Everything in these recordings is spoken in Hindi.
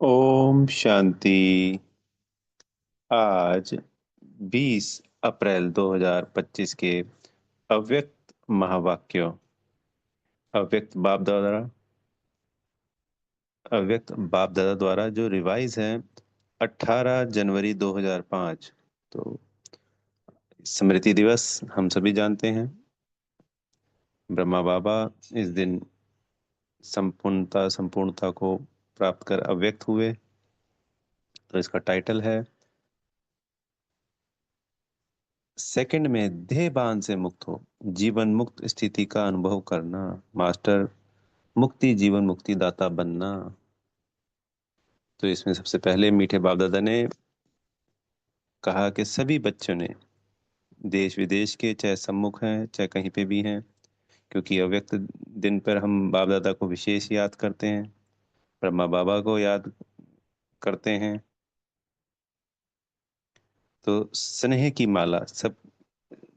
ओम शांति। आज 20 अप्रैल 2025 के अव्यक्त महावाक्यों, अव्यक्त बाप दादा द्वारा जो रिवाइज है 18 जनवरी 2005। तो स्मृति दिवस हम सभी जानते हैं। ब्रह्मा बाबा इस दिन संपूर्णता को प्राप्त कर अव्यक्त हुए। तो इसका टाइटल है सेकंड में देह बांध से मुक्त हो जीवन मुक्त स्थिति का अनुभव करना, मास्टर मुक्ति जीवन मुक्ति दाता बनना। तो इसमें सबसे पहले मीठे बाप दादा ने कहा कि सभी बच्चों ने, देश विदेश के, चाहे सम्मुख हैं चाहे कहीं पे भी हैं, क्योंकि अव्यक्त दिन पर हम बाप दादा को विशेष याद करते हैं, ब्रह्मा बाबा को याद करते हैं। तो स्नेह की माला सब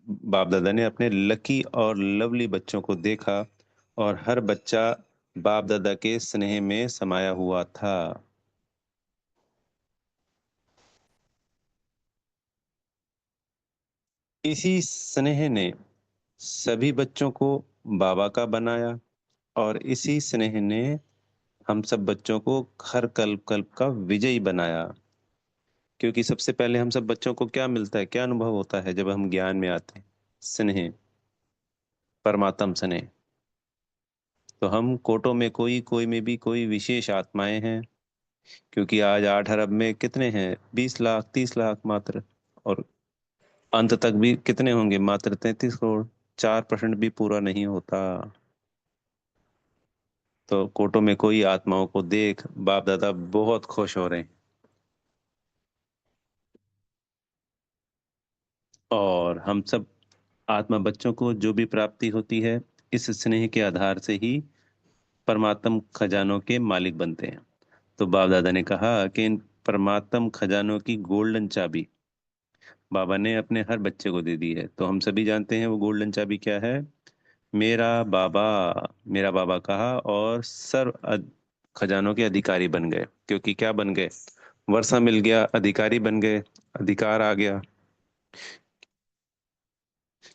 बाप दादा ने अपने लकी और लवली बच्चों को देखा, और हर बच्चा बाप दादा के स्नेह में समाया हुआ था। इसी स्नेह ने सभी बच्चों को बाबा का बनाया, और इसी स्नेह ने हम सब बच्चों को हर कल्प कल्प का विजयी बनाया। क्योंकि सबसे पहले हम सब बच्चों को क्या मिलता है, क्या अनुभव होता है जब हम ज्ञान में आते हैं? स्नेह, परमात्म स्नेह। तो हम कोटों में कोई कोई में भी कोई विशेष आत्माएं हैं, क्योंकि आज 8 अरब में कितने हैं? 20 लाख 30 लाख मात्र। और अंत तक भी कितने होंगे? मात्र 33 करोड़। 4% भी पूरा नहीं होता। तो कोटों में कोई आत्माओं को देख बाप दादा बहुत खुश हो रहे हैं। और हम सब आत्मा बच्चों को जो भी प्राप्ति होती है, इस स्नेह के आधार से ही परमात्म खजानों के मालिक बनते हैं। तो बाप दादा ने कहा कि इन परमात्म खजानों की गोल्डन चाबी बाबा ने अपने हर बच्चे को दे दी है। तो हम सभी जानते हैं वो गोल्डन चाबी क्या है। मेरा बाबा, मेरा बाबा कहा, और खजानों के अधिकारी बन गए। क्योंकि क्या बन गए? वर्षा मिल गया, अधिकारी बन गए, अधिकार आ गया।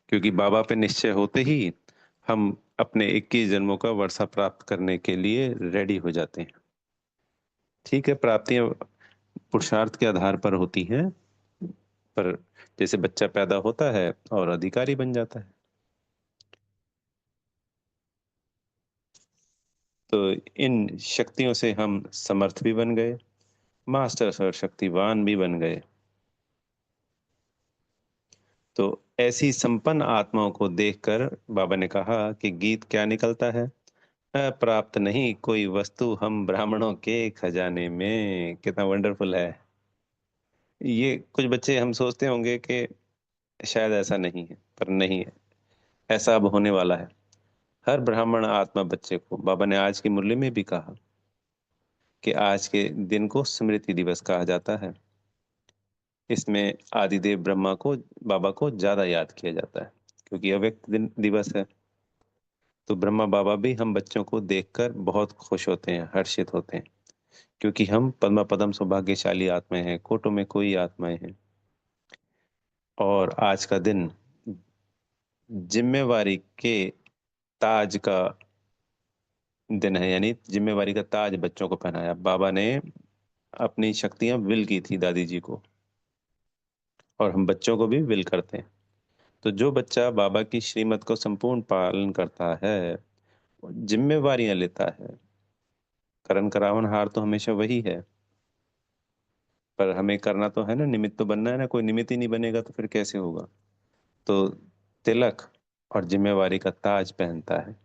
क्योंकि बाबा पे निश्चय होते ही हम अपने 21 जन्मों का वर्षा प्राप्त करने के लिए रेडी हो जाते हैं। ठीक है, प्राप्तियां पुरुषार्थ के आधार पर होती हैं, पर जैसे बच्चा पैदा होता है और अधिकारी बन जाता है। तो इन शक्तियों से हम समर्थ भी बन गए, मास्टर और शक्तिवान भी बन गए। तो ऐसी संपन्न आत्माओं को देखकर बाबा ने कहा कि गीत क्या निकलता है? प्राप्त नहीं कोई वस्तु हम ब्राह्मणों के खजाने में। कितना वंडरफुल है। ये कुछ बच्चे हम सोचते होंगे कि शायद ऐसा नहीं है, पर नहीं है, ऐसा अब होने वाला है। हर ब्राह्मण आत्मा बच्चे को बाबा ने आज की मुरली में भी कहा कि आज के दिन को स्मृति दिवस कहा जाता है। इसमें आदिदेव ब्रह्मा को, बाबा को ज्यादा याद किया जाता है, क्योंकि अव्यक्त दिन दिवस है। तो ब्रह्मा बाबा भी हम बच्चों को देखकर बहुत खुश होते हैं, हर्षित होते हैं, क्योंकि हम पद्मा पदम सौभाग्यशाली आत्माएं हैं, कोटों में कोई आत्माएं हैं। और आज का दिन जिम्मेवारी के ताज का दिन है, यानी जिम्मेवारी का ताज बच्चों को पहनाया। बाबा ने अपनी शक्तियां विल की थी दादी जी को, और हम बच्चों को भी विल करते हैं। तो जो बच्चा बाबा की श्रीमत को संपूर्ण पालन करता है, वो जिम्मेवारियां लेता है। करण करावन हार तो हमेशा वही है, पर हमें करना तो है ना, निमित्त तो बनना है ना। कोई निमित्त ही नहीं बनेगा तो फिर कैसे होगा? तो तिलक और जिम्मेवारी का ताज पहनता है,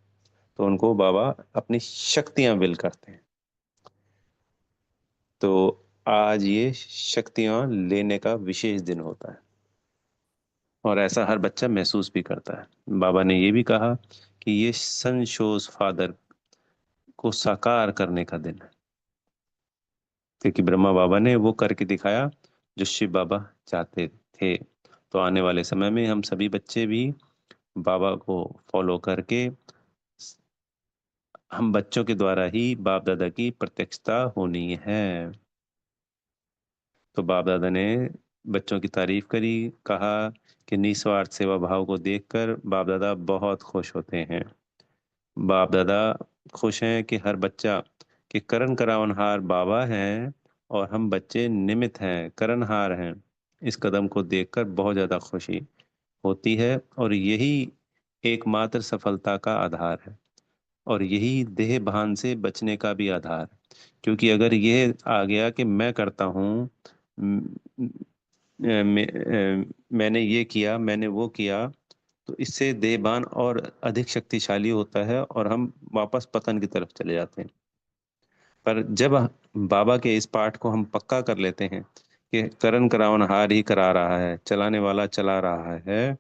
तो उनको बाबा अपनी शक्तियां विल करते हैं। तो आज ये शक्तियां लेने का विशेष दिन होता है, और ऐसा हर बच्चा महसूस भी करता है। बाबा ने ये भी कहा कि ये सन शोज फादर को साकार करने का दिन है, क्योंकि ब्रह्मा बाबा ने वो करके दिखाया जो शिव बाबा चाहते थे। तो आने वाले समय में हम सभी बच्चे भी बाबा को फॉलो करके हम बच्चों के द्वारा ही बाप दादा की प्रत्यक्षता होनी है। तो बाप दादा ने बच्चों की तारीफ करी, कहा कि निस्वार्थ सेवा भाव को देखकर बाप दादा बहुत खुश होते हैं। बाप दादा खुश हैं कि हर बच्चा कि करण करावनहार बाबा हैं और हम बच्चे निमित्त हैं, करणहार हैं। इस कदम को देखकर बहुत ज्यादा खुशी होती है, और यही एकमात्र सफलता का आधार है, और यही देह भान से बचने का भी आधार है। क्योंकि अगर यह आ गया कि मैं करता हूँ, मैंने ये किया, मैंने वो किया, तो इससे देहभान और अधिक शक्तिशाली होता है और हम वापस पतन की तरफ चले जाते हैं। पर जब बाबा के इस पाठ को हम पक्का कर लेते हैं कि करण करावनहार ही करा रहा है, चलाने वाला चला रहा है,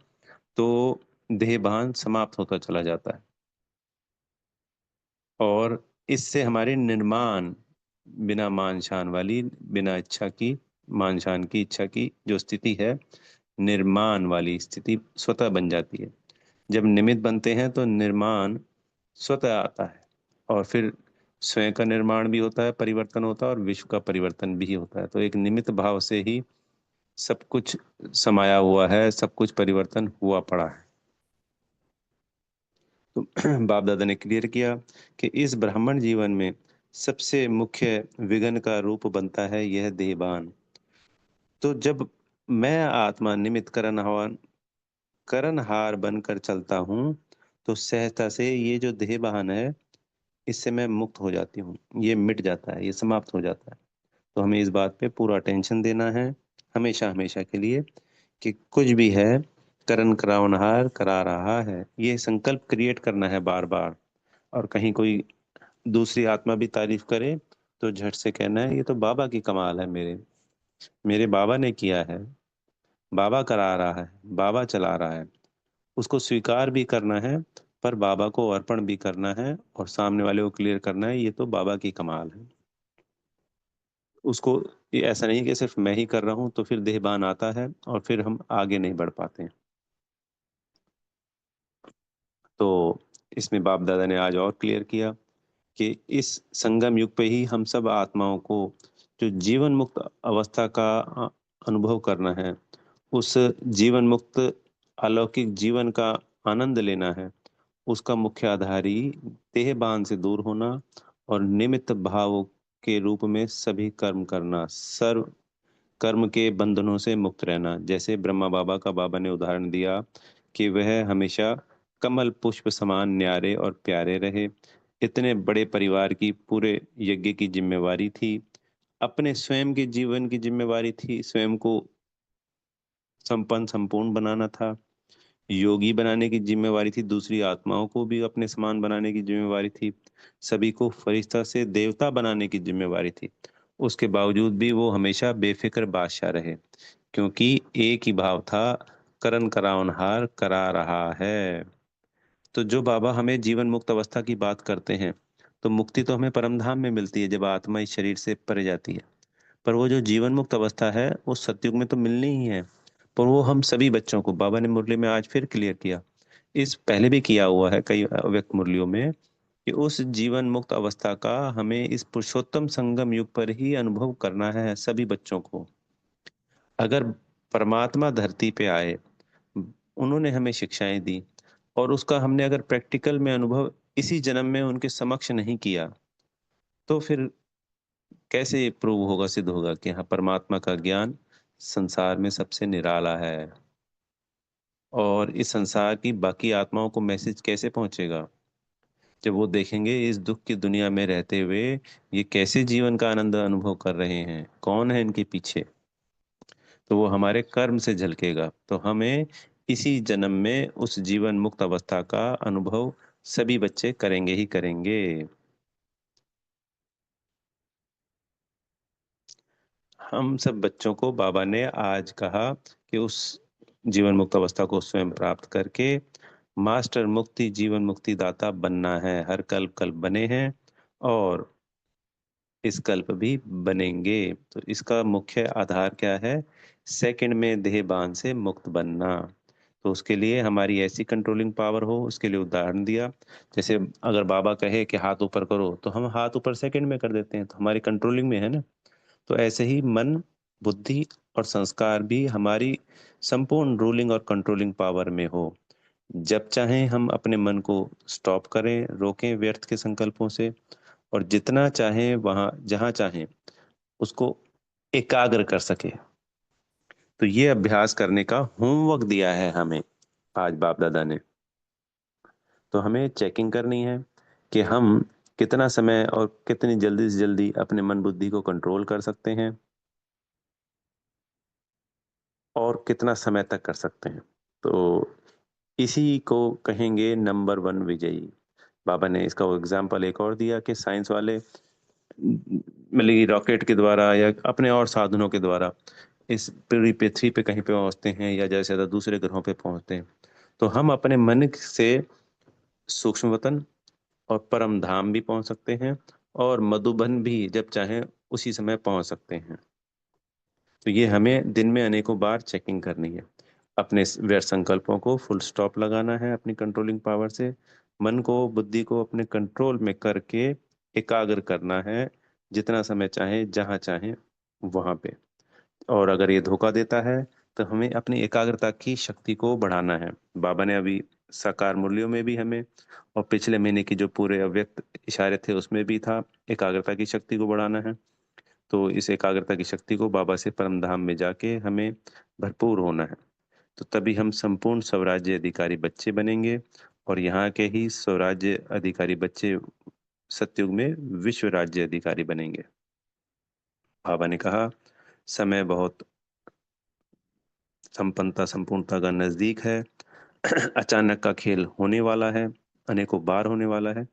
तो देहभान समाप्त होता चला जाता है। और इससे हमारे निर्माण, बिना मान शान वाली, बिना इच्छा की, मान शान की, इच्छा की जो स्थिति है, निर्माण वाली स्थिति स्वतः बन जाती है। जब निमित्त बनते हैं तो निर्माण स्वतः आता है, और फिर स्वयं का निर्माण भी होता है, परिवर्तन होता है, और विश्व का परिवर्तन भी होता है। तो एक निमित्त भाव से ही सब कुछ समाया हुआ है, सब कुछ परिवर्तन हुआ पड़ा है। तो बाप दादा ने क्लियर किया कि इस ब्राह्मण जीवन में सबसे मुख्य विघ्न का रूप बनता है यह देहभान। तो जब मैं आत्मा निमित्त करणहार बनकर चलता हूँ, तो सहजता से ये जो देहभान है, इससे मैं मुक्त हो जाती हूँ, ये मिट जाता है, ये समाप्त हो जाता है। तो हमें इस बात पे पूरा अटेंशन देना है, हमेशा हमेशा के लिए, कि कुछ भी है, करण करावनहार करा रहा है, ये संकल्प क्रिएट करना है बार बार। और कहीं कोई दूसरी आत्मा भी तारीफ करे, तो झट से कहना है ये तो बाबा की कमाल है, मेरे मेरे बाबा ने किया है, बाबा करा रहा है, बाबा चला रहा है। उसको स्वीकार भी करना है, पर बाबा को अर्पण भी करना है, और सामने वाले को क्लियर करना है ये तो बाबा की कमाल है। उसको ये ऐसा नहीं कि सिर्फ मैं ही कर रहा हूं, तो फिर देहभान आता है और फिर हम आगे नहीं बढ़ पाते हैं। तो इसमें बाप दादा ने आज और क्लियर किया कि इस संगम युग पे ही हम सब आत्माओं को जो जीवन मुक्त अवस्था का अनुभव करना है, उस जीवन मुक्त अलौकिक जीवन का आनंद लेना है, उसका मुख्य आधार ही देहभान से दूर होना और निमित्त भाव के रूप में सभी कर्म करना, सर्व कर्म के बंधनों से मुक्त रहना। जैसे ब्रह्मा बाबा का बाबा ने उदाहरण दिया कि वह हमेशा कमल पुष्प समान न्यारे और प्यारे रहे। इतने बड़े परिवार की पूरे यज्ञ की जिम्मेवारी थी, अपने स्वयं के जीवन की जिम्मेवारी थी, स्वयं को संपन्न संपूर्ण बनाना था, योगी बनाने की जिम्मेवारी थी, दूसरी आत्माओं को भी अपने समान बनाने की जिम्मेवारी थी, सभी को फरिश्ता से देवता बनाने की जिम्मेवारी थी। उसके बावजूद भी वो हमेशा बेफिक्र बादशाह रहे, क्योंकि एक ही भाव था, करण करावनहार करा रहा है। तो जो बाबा हमें जीवन मुक्त अवस्था की बात करते हैं, तो मुक्ति तो हमें परम धाम में मिलती है जब आत्मा इस शरीर से परे जाती है। पर वो जो जीवन मुक्त अवस्था है, वो सतयुग में तो मिलनी ही है। पर वो हम सभी बच्चों को, बाबा ने मुरली में आज फिर क्लियर किया, इस पहले भी किया हुआ है कई व्यक्त मुरलियों में, कि उस जीवन मुक्त अवस्था का हमें इस पुरुषोत्तम संगम युग पर ही अनुभव करना है सभी बच्चों को। अगर परमात्मा धरती पे आए, उन्होंने हमें शिक्षाएं दी, और उसका हमने अगर प्रैक्टिकल में अनुभव इसी जन्म में उनके समक्ष नहीं किया, तो फिर कैसे प्रूव होगा, सिद्ध होगा कि हाँ, परमात्मा का ज्ञान संसार में सबसे निराला है। और इस संसार की बाकी आत्माओं को मैसेज कैसे पहुंचेगा, जब वो देखेंगे इस दुख की दुनिया में रहते हुए ये कैसे जीवन का आनंद अनुभव कर रहे हैं, कौन है इनके पीछे। तो वो हमारे कर्म से झलकेगा। तो हमें इसी जन्म में उस जीवन मुक्त अवस्था का अनुभव सभी बच्चे करेंगे ही करेंगे। हम सब बच्चों को बाबा ने आज कहा कि उस जीवन मुक्त अवस्था को स्वयं प्राप्त करके मास्टर मुक्ति जीवन मुक्ति दाता बनना है। हर कल्प कल्प बने हैं, और इस कल्प भी बनेंगे। तो इसका मुख्य आधार क्या है? सेकंड में देह बांध से मुक्त बनना। तो उसके लिए हमारी ऐसी कंट्रोलिंग पावर हो, उसके लिए उदाहरण दिया। जैसे अगर बाबा कहे कि हाथ ऊपर करो, तो हम हाथ ऊपर सेकंड में कर देते हैं, तो हमारी कंट्रोलिंग में है ना। तो ऐसे ही मन, बुद्धि और संस्कार भी हमारी संपूर्ण रूलिंग और कंट्रोलिंग पावर में हो। जब चाहें हम अपने मन को स्टॉप करें, रोकें व्यर्थ के संकल्पों से, और जितना चाहें वहां जहां चाहें उसको एकाग्र कर सके। तो ये अभ्यास करने का होमवर्क दिया है हमें आज बाप दादा ने। तो हमें चेकिंग करनी है कि हम कितना समय और कितनी जल्दी से जल्दी अपने मन बुद्धि को कंट्रोल कर सकते हैं, और कितना समय तक कर सकते हैं। तो इसी को कहेंगे नंबर वन विजयी। बाबा ने इसका एग्जाम्पल एक और दिया कि साइंस वाले मतलब कि रॉकेट के द्वारा या अपने और साधनों के द्वारा इस पूरी पृथ्वी पे कहीं पे पहुंचते हैं, या जैसे ज्यादा दूसरे ग्रहों पे पहुंचते हैं। तो हम अपने मन से सूक्ष्म वतन और परम धाम भी पहुंच सकते हैं, और मधुबन भी जब चाहें उसी समय पहुंच सकते हैं। तो ये हमें दिन में अनेकों बार चेकिंग करनी है। अपने व्यर्थ संकल्पों को फुल स्टॉप लगाना है अपनी कंट्रोलिंग पावर से। मन को, बुद्धि को अपने कंट्रोल में करके एकाग्र करना है, जितना समय चाहे जहां चाहे वहां पे। और अगर ये धोखा देता है, तो हमें अपनी एकाग्रता की शक्ति को बढ़ाना है। बाबा ने अभी साकार मूल्यों में भी हमें, और पिछले महीने की जो पूरे अव्यक्त इशारे थे उसमें भी था, एकाग्रता की शक्ति को बढ़ाना है। तो इस एकाग्रता की शक्ति को बाबा से परम धाम में जाके हमें भरपूर होना है। तो तभी हम संपूर्ण स्वराज्य अधिकारी बच्चे बनेंगे, और यहाँ के ही स्वराज्य अधिकारी बच्चे सतयुग में विश्व राज्य अधिकारी बनेंगे। बाबा ने कहा, समय बहुत संपन्नता संपूर्णता का नजदीक है। अचानक का खेल होने वाला है, अनेकों बार होने वाला है।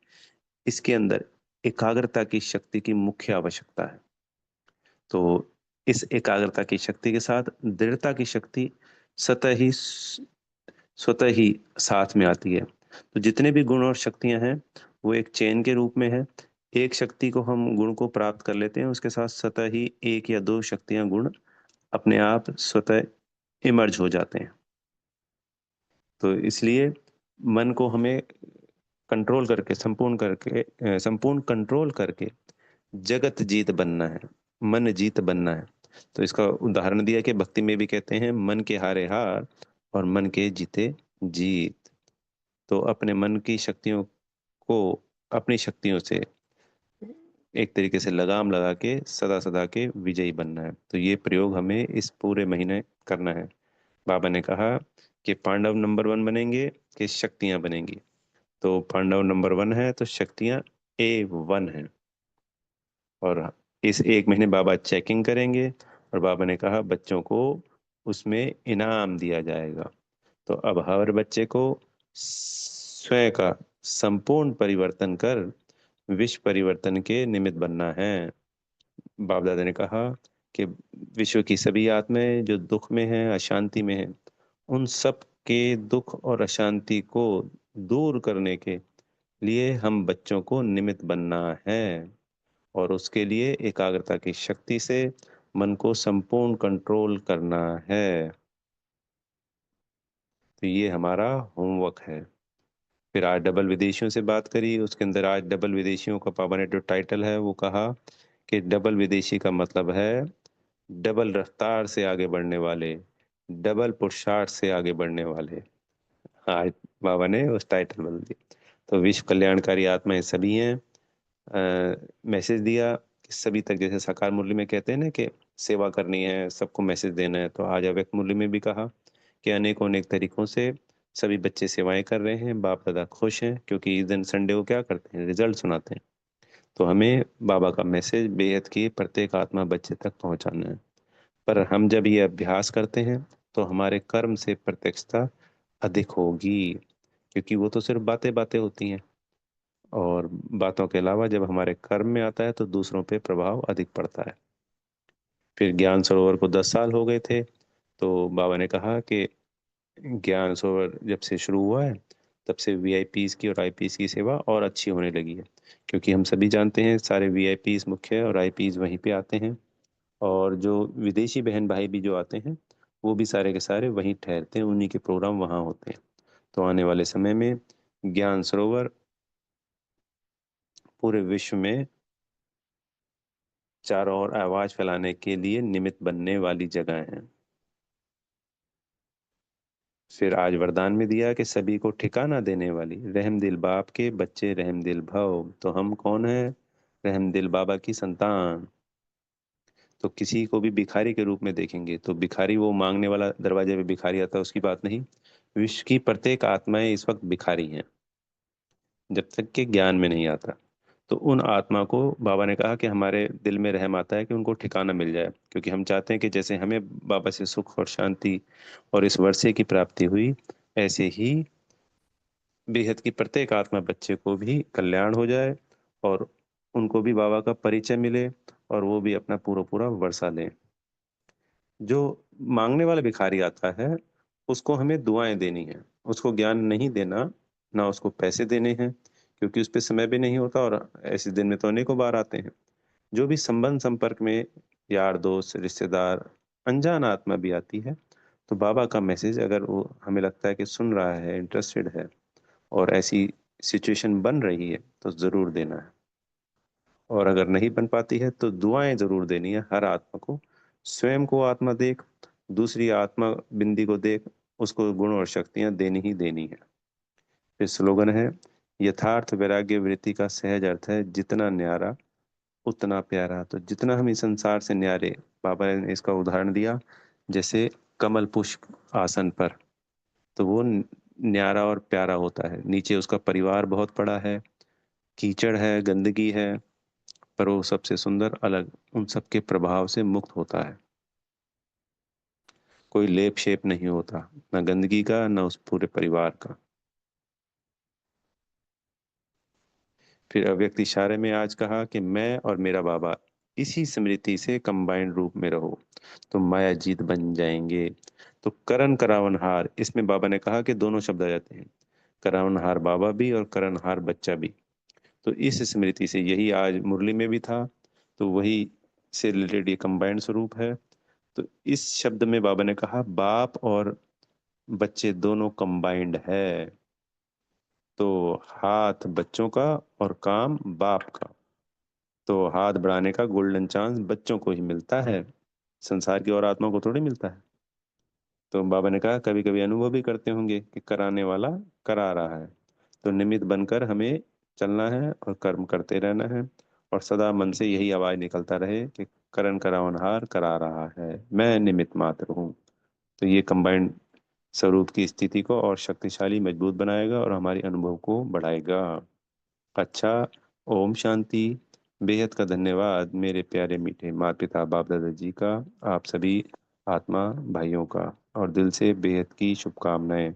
इसके अंदर एकाग्रता की शक्ति की मुख्य आवश्यकता है। तो इस एकाग्रता की शक्ति के साथ दृढ़ता की शक्ति स्वतः ही स्वतः ही साथ में आती है। तो जितने भी गुण और शक्तियां हैं, वो एक चेन के रूप में है। एक शक्ति को हम गुण को प्राप्त कर लेते हैं, उसके साथ स्वतः ही एक या दो शक्तियां गुण अपने आप स्वतः इमर्ज हो जाते हैं। तो इसलिए मन को हमें कंट्रोल करके, संपूर्ण कंट्रोल करके जगत जीत बनना है, मन जीत बनना है। तो इसका उदाहरण दिया कि भक्ति में भी कहते हैं, मन के हारे हार और मन के जीते जीत। तो अपने मन की शक्तियों को अपनी शक्तियों से एक तरीके से लगाम लगा के सदा सदा के विजयी बनना है। तो ये प्रयोग हमें इस पूरे महीने करना है। बाबा ने कहा कि पांडव नंबर वन बनेंगे कि शक्तियां बनेंगी। तो पांडव नंबर वन है, तो शक्तियां A1 है। और इस एक महीने बाबा चेकिंग करेंगे, और बाबा ने कहा बच्चों को उसमें इनाम दिया जाएगा। तो अब हर बच्चे को स्वयं का संपूर्ण परिवर्तन कर विश्व परिवर्तन के निमित्त बनना है। बाप दादा ने कहा कि विश्व की सभी आत्माएं जो दुख में हैं, अशांति में हैं, उन सब के दुख और अशांति को दूर करने के लिए हम बच्चों को निमित्त बनना है, और उसके लिए एकाग्रता की शक्ति से मन को संपूर्ण कंट्रोल करना है। तो ये हमारा होमवर्क है। फिर आज डबल विदेशियों से बात करी, उसके अंदर आज डबल विदेशियों का पापा ने जो टाइटल है वो कहा कि डबल विदेशी का मतलब है डबल रफ्तार से आगे बढ़ने वाले, डबल पुरुषार्थ से आगे बढ़ने वाले। आज बाबा ने उस टाइटल बदल दिया। तो विश्व कल्याणकारी आत्माएं सभी हैं। मैसेज दिया कि सभी तक, जैसे साकार मुरली में कहते हैं ना कि सेवा करनी है, सबको मैसेज देना है, तो आज अव्यक्त मुरली में भी कहा कि अनेकों अनेक तरीकों से सभी बच्चे सेवाएं कर रहे हैं। बाप दादा खुश हैं, क्योंकि इस दिन संडे को क्या करते हैं, रिजल्ट सुनाते हैं। तो हमें बाबा का मैसेज बेहद की प्रत्येक आत्मा बच्चे तक पहुंचाना है। पर हम जब ये अभ्यास करते हैं, तो हमारे कर्म से प्रत्यक्षता अधिक होगी, क्योंकि वो तो सिर्फ बातें बातें होती हैं। और बातों के अलावा जब हमारे कर्म में आता है, तो दूसरों पे प्रभाव अधिक पड़ता है। फिर ज्ञान सरोवर को 10 साल हो गए थे, तो बाबा ने कहा कि ज्ञान सरोवर जब से शुरू हुआ है, तब से वीआईपीज की और आईपीज की सेवा और अच्छी होने लगी है। क्योंकि हम सभी जानते हैं, सारे वीआईपीज मुख्य और आईपीज वहीं पे आते हैं, और जो विदेशी बहन भाई भी जो आते हैं, वो भी सारे के सारे वहीं ठहरते हैं, उन्हीं के प्रोग्राम वहाँ होते हैं। तो आने वाले समय में ज्ञान सरोवर पूरे विश्व में चारों ओर आवाज फैलाने के लिए निमित्त बनने वाली जगह है। फिर आज वरदान में दिया कि सभी को ठिकाना देने वाली रहमदिल बाप के बच्चे रहमदिल भव। तो हम कौन है? रहमदिल बाबा की संतान। तो किसी को भी भिखारी के रूप में देखेंगे तो भिखारी वो मांगने वाला दरवाजे पे भिखारी आता है उसकी बात नहीं। विश्व की प्रत्येक आत्माएं इस वक्त भिखारी हैं, जब तक के ज्ञान में नहीं आता। तो उन आत्मा को बाबा ने कहा कि हमारे दिल में रहम आता है कि उनको ठिकाना मिल जाए, क्योंकि हम चाहते हैं कि जैसे हमें बाबा से सुख और शांति और इस वर्षे की प्राप्ति हुई, ऐसे ही बेहद की प्रत्येक आत्मा बच्चे को भी कल्याण हो जाए और उनको भी बाबा का परिचय मिले और वो भी अपना पूरा पूरा वर्षा लें। जो मांगने वाला भिखारी आता है उसको हमें दुआएं देनी है, उसको ज्ञान नहीं देना, ना उसको पैसे देने हैं, क्योंकि उस पर समय भी नहीं होता और ऐसे दिन में तो अनेकों बार आते हैं। जो भी संबंध संपर्क में यार दोस्त रिश्तेदार अनजान आत्मा भी आती है, तो बाबा का मैसेज अगर वो हमें लगता है कि सुन रहा है, इंटरेस्टेड है और ऐसी सिचुएशन बन रही है, तो जरूर देना है। और अगर नहीं बन पाती है तो दुआएं जरूर देनी है हर आत्मा को। स्वयं को आत्मा देख, दूसरी आत्मा बिंदी को देख, उसको गुण और शक्तियां देनी ही देनी है। फिर स्लोगन है, यथार्थ वैराग्य वृत्ति का सहज अर्थ है जितना न्यारा उतना प्यारा। तो जितना हम इस संसार से न्यारे, बाबा ने इसका उदाहरण दिया जैसे कमल पुष्प आसन पर, तो वो न्यारा और प्यारा होता है। नीचे उसका परिवार बहुत बड़ा है, कीचड़ है, गंदगी है, पर वो सबसे सुंदर अलग उन सबके प्रभाव से मुक्त होता है। कोई लेप शेप नहीं होता, न गंदगी का न उस पूरे परिवार का। फिर अव्यक्त इशारे में आज कहा कि मैं और मेरा बाबा इसी स्मृति से कंबाइंड रूप में रहो तो माया जीत बन जाएंगे। तो करण करावनहार, इसमें बाबा ने कहा कि दोनों शब्द आ जाते हैं, करावनहार बाबा भी और करणहार बच्चा भी। तो इस स्मृति से यही आज मुरली में भी था, तो वही से रिलेटेड ये कंबाइंड स्वरूप है। तो इस शब्द में बाबा ने कहा बाप और बच्चे दोनों कंबाइंड है। तो हाथ बच्चों का और काम बाप का। तो हाथ बढ़ाने का गोल्डन चांस बच्चों को ही मिलता है, संसार की और आत्मा को थोड़ी मिलता है। तो बाबा ने कहा कभी कभी अनुभव भी करते होंगे कि कराने वाला करा रहा है। तो निमित्त बनकर हमें चलना है और कर्म करते रहना है, और सदा मन से यही आवाज निकलता रहे कि करण करावनहार करा रहा है, मैं निमित्त मात्र हूँ। तो ये कंबाइंड स्वरूप की स्थिति को और शक्तिशाली मजबूत बनाएगा और हमारी अनुभव को बढ़ाएगा। अच्छा, ओम शांति। बेहद का धन्यवाद मेरे प्यारे मीठे माता पिता बाप दादा जी का, आप सभी आत्मा भाइयों का, और दिल से बेहद की शुभकामनाएं।